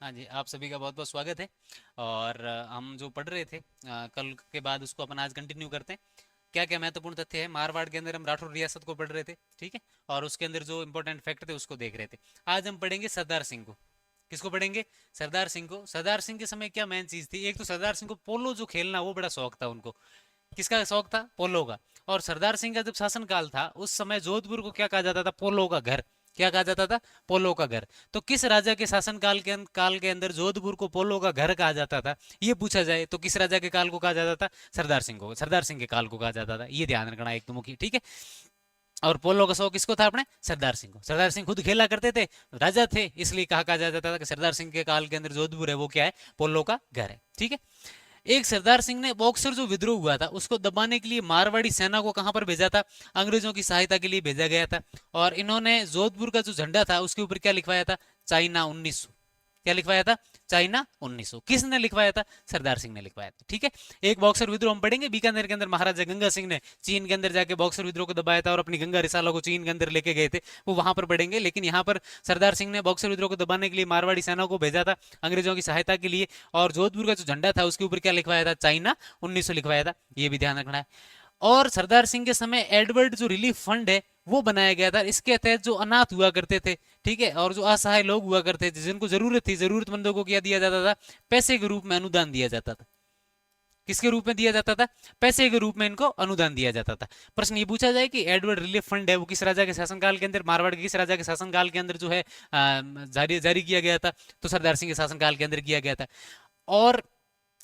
हाँ जी, आप सभी का बहुत बहुत स्वागत है। और हम जो पढ़ रहे थे कल के बाद उसको अपन आज कंटिन्यू करते हैं। क्या क्या महत्वपूर्ण तथ्य है मारवाड़ के अंदर, हम राठौर रियासत को पढ़ रहे थे, ठीक है। और उसके अंदर जो इंपॉर्टेंट फैक्ट थे उसको देख रहे थे। आज हम पढ़ेंगे सरदार सिंह को। किसको पढ़ेंगे? सरदार सिंह को। सरदार सिंह के समय क्या मेन चीज थी? एक तो सरदार सिंह को पोलो जो खेलना वो बड़ा शौक था उनको। किसका शौक था? पोलो का। और सरदार सिंह का जब शासनकाल था उस समय जोधपुर को क्या कहा जाता था? पोलो का घर। क्या कहा जाता था? पोलो का घर। तो किस राजा के शासनकाल के अंदर जोधपुर को पोलो का घर कहा जाता था? ये पूछा जाए तो किस राजा के काल को कहा जाता था? सरदार सिंह को। सरदार सिंह के काल को कहा जाता था। ये ध्यान रखना एक तो मुख्य, ठीक है। और पोलो का शौक किसको था? अपने सरदार सिंह को। सरदार सिंह खुद खेला करते थे, राजा थे, इसलिए कहा जाता था कि सरदार सिंह के काल के अंदर जोधपुर है वो क्या है? पोलो का घर है, ठीक है। एक सरदार सिंह ने बॉक्सर जो विद्रोह हुआ था उसको दबाने के लिए मारवाड़ी सेना को कहां पर भेजा था? अंग्रेजों की सहायता के लिए भेजा गया था। और इन्होंने जोधपुर का जो झंडा था उसके ऊपर क्या लिखवाया था? चाइना 1900। क्या लिखवाया था? चाइना 1900। किसने लिखवाया था? सरदार सिंह ने लिखवाया था, ठीक है। एक बॉक्सर विद्रोह हम पढ़ेंगे बीकानेर के अंदर, महाराजा गंगा सिंह ने चीन के अंदर जाके बॉक्सर विद्रोह को दबाया था और अपनी गंगा रिसाला को चीन के अंदर लेके गए थे, वो वहां पर पढ़ेंगे। लेकिन यहाँ पर सरदार सिंह ने बॉक्सर विद्रोह को दबाने के लिए मारवाड़ी सेना को भेजा था अंग्रेजों की सहायता के लिए। और जोधपुर का जो झंडा था उसके ऊपर क्या लिखवाया था? चाइना 1900 लिखवाया था। ये भी ध्यान रखना है। और सरदार सिंह के समय एडवर्ड जो रिलीफ फंड है वो बनाया गया था। इसके तहत जो अनाथ हुआ करते थे, ठीक है, और जो असहाय लोग हुआ करते थे जिनको जरूरत थी, जरूरतमंदों को क्या दिया जाता था? पैसे के रूप में अनुदान दिया जाता था। किसके रूप में दिया जाता था? पैसे के रूप में इनको अनुदान दिया जाता था। प्रश्न ये पूछा जाए कि एडवर्ड रिलीफ फंड है वो किस राजा के शासनकाल के अंदर, मारवाड़ के किस राजा के शासनकाल के अंदर जो है जारी जारी किया गया था? तो सरदार सिंह के शासनकाल के अंदर किया गया था। और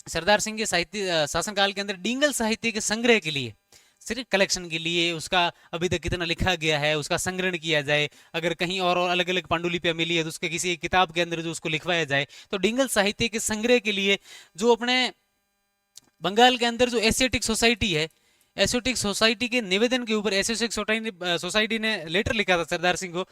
सरदार सिंह के साहित्य शासनकाल के अंदर डिंगल साहित्य के संग्रह के लिए, सिर्फ कलेक्शन के लिए, उसका अभी तक कितना लिखा गया है उसका संग्रहण किया जाए, अगर कहीं और अलग अलग पांडुलिपियां मिली है तो उसके किसी एक किताब के अंदर जो उसको लिखवाया जाए, तो डिंगल साहित्य के संग्रह के लिए जो अपने बंगाल के अंदर जो एशियाटिक सोसाइटी है, एशियाटिक सोसाइटी के निवेदन के ऊपर एशियाटिक सोसाइटी ने लेटर लिखा था सरदार सिंह को।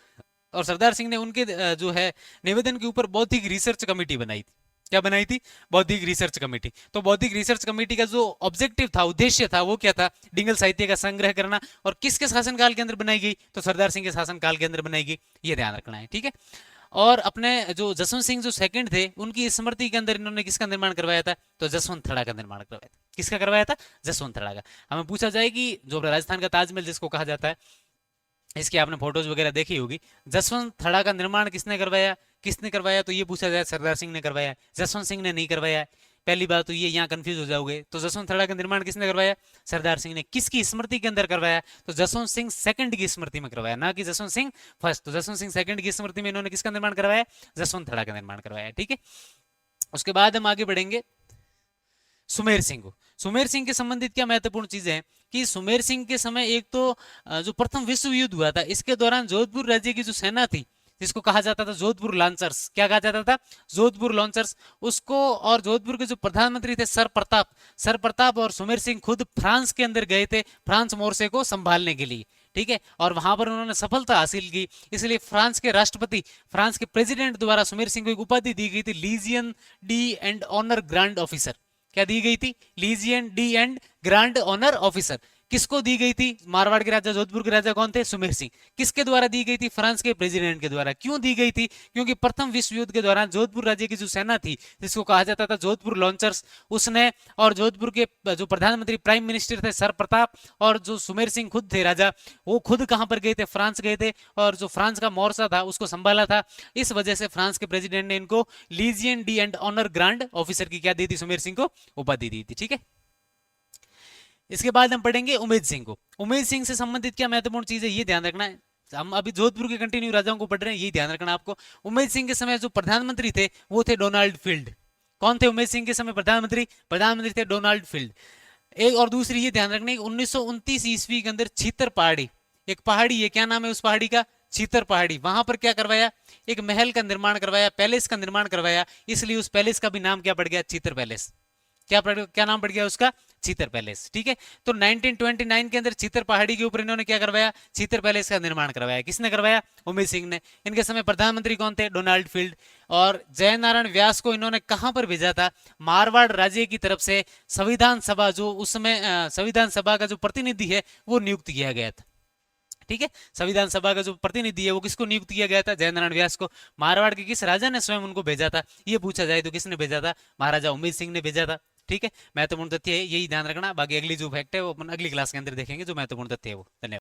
और सरदार सिंह ने उनके जो है निवेदन के ऊपर बौद्धिक रिसर्च कमेटी बनाई थी। क्या बनाई थी? बौद्धिक रिसर्च कमेटी। तो बौद्धिक रिसर्च कमेटी का जो ऑब्जेक्टिव था, उद्देश्य था, वो क्या था? डिंगल साहित्य का संग्रह करना। और किसके शासनकाल के अंदर बनाई गई? तो सरदार सिंह के शासनकाल के अंदर बनाई गई। ये ध्यान रखना है, ठीक है। और अपने जो जसवंत सिंह जो सेकंड थे उनकी स्मृति के अंदर इन्होंने किसका निर्माण करवाया था? तो जसवंत थड़ा का निर्माण करवाया था। किसका करवाया था? जसवंत थड़ा का। हमें पूछा जाए कि जो राजस्थान का ताजमहल जिसको कहा जाता है, इसकी आपने फोटोज वगैरह देखी होगी, जसवंत थड़ा का निर्माण किसने करवाया? किसने करवाया? तो ये पूछा जाए सरदार सिंह ने करवाया, जसवंत सिंह ने नहीं करवाया। पहली बात तो ये यहाँ कंफ्यूज हो जाओगे। तो जसवंत थड़ा का निर्माण किसने करवाया? सरदार सिंह ने। किसकी स्मृति के अंदर करवाया? तो जसवंत सिंह सेकंड की स्मृति में करवाया, ना कि जसवंत सिंह फर्स्ट। तो जसवंत सिंह सेकंड की स्मृति में इन्होंने किसका निर्माण करवाया? जसवंत थड़ा का निर्माण करवाया, ठीक है। उसके बाद हम आगे बढ़ेंगे सुमेर सिंह को। सुमेर सिंह के संबंधित क्या महत्वपूर्ण चीजें हैं कि सुमेर सिंह के समय एक तो जो प्रथम विश्व युद्ध हुआ था इसके दौरान जोधपुर राज्य की जो सेना थी जिसको कहा जाता था जोधपुर लॉन्चर्स, क्या कहा जाता था? जोधपुर लॉन्चर्स, उसको। और जोधपुर के जो प्रधानमंत्री थे सर प्रताप और सुमेर सिंह खुद फ्रांस के अंदर गए थे फ्रांस मोर्चे को संभालने के लिए, ठीक है। और वहां पर उन्होंने सफलता हासिल की। इसलिए फ्रांस के राष्ट्रपति, फ्रांस के प्रेसिडेंट द्वारा सुमेर सिंह को एक उपाधि दी गई थी, legion de and honour grand officer. क्या दी गई थी? Legion de and grand honour officer. किसको दी गई थी? मारवाड़ के राजा, जोधपुर के राजा कौन थे? सुमेर सिंह। किसके द्वारा दी गई थी? फ्रांस के प्रेसिडेंट के द्वारा। क्यों दी गई थी? क्योंकि प्रथम विश्व युद्ध के दौरान जोधपुर राज्य की जो सेना थी जिसको कहा जाता था जोधपुर लॉन्चर्स, उसने, और जोधपुर के जो प्रधानमंत्री प्राइम मिनिस्टर थे सर प्रताप, और जो सुमेर सिंह खुद थे राजा, वो खुद कहां पर गए थे? फ्रांस गए थे। और जो फ्रांस का मोर्चा था उसको संभाला था। इस वजह से फ्रांस के प्रेसिडेंट ने इनको legion de and honour grand officer की क्या दी थी? सुमेर सिंह को उपाधि दी थी, ठीक है। इसके बाद हम पढ़ेंगे उमेद सिंह को। उमेद सिंह से संबंधित क्या महत्वपूर्ण चीज है ये ध्यान रखना है। हम अभी जोधपुर के कंटिन्यू राजाओं को पढ़ रहे हैं, यही ध्यान रखना आपको। उमेद सिंह के समय जो प्रधानमंत्री थे वो थे डोनाल्ड फील्ड। कौन थे उमेद सिंह के समय प्रधानमंत्री? प्रधानमंत्री थे डोनाल्ड फील्ड। एक और दूसरी ये ध्यान रखना, 1929 ईस्वी के अंदर छीतर पहाड़ी, एक पहाड़ी है, क्या नाम है उस पहाड़ी का? छीतर पहाड़ी। वहां पर क्या करवाया? एक महल का निर्माण करवाया, पैलेस का निर्माण करवाया। इसलिए उस पैलेस का भी नाम क्या पड़ गया? छीतर पैलेस। क्या नाम पड़ गया उसका? चीतर पैलेस, ठीक है। तो 1929 के अंदर चीतर पहाड़ी के ऊपर इन्होंने क्या करवाया? चीतर पैलेस का निर्माण करवाया। किसने करवाया? उमेद सिंह ने। इनके समय प्रधानमंत्री कौन थे? Donald field. और जयनारायण व्यास को इन्होंने कहां पर भेजा था? मारवाड़ राज्य की तरफ से संविधान सभा, जो उस समय संविधान सभा का जो प्रतिनिधि है वो नियुक्त किया गया था, ठीक है। संविधान सभा का जो प्रतिनिधि है वो किसको नियुक्त किया गया था? जयेंद्र नारायण व्यास को। मारवाड़ के किस राजा ने स्वयं उनको भेजा था? ये पूछा जाए तो किसने भेजा था? महाराजा उम्मीद सिंह ने भेजा था। ठीक है, महत्वपूर्ण तथ्य है, यही ध्यान रखना। बाकी अगली जो फैक्ट है वो अपन अगली क्लास के अंदर देखेंगे, जो महत्वपूर्ण तथ्य है वो। धन्यवाद।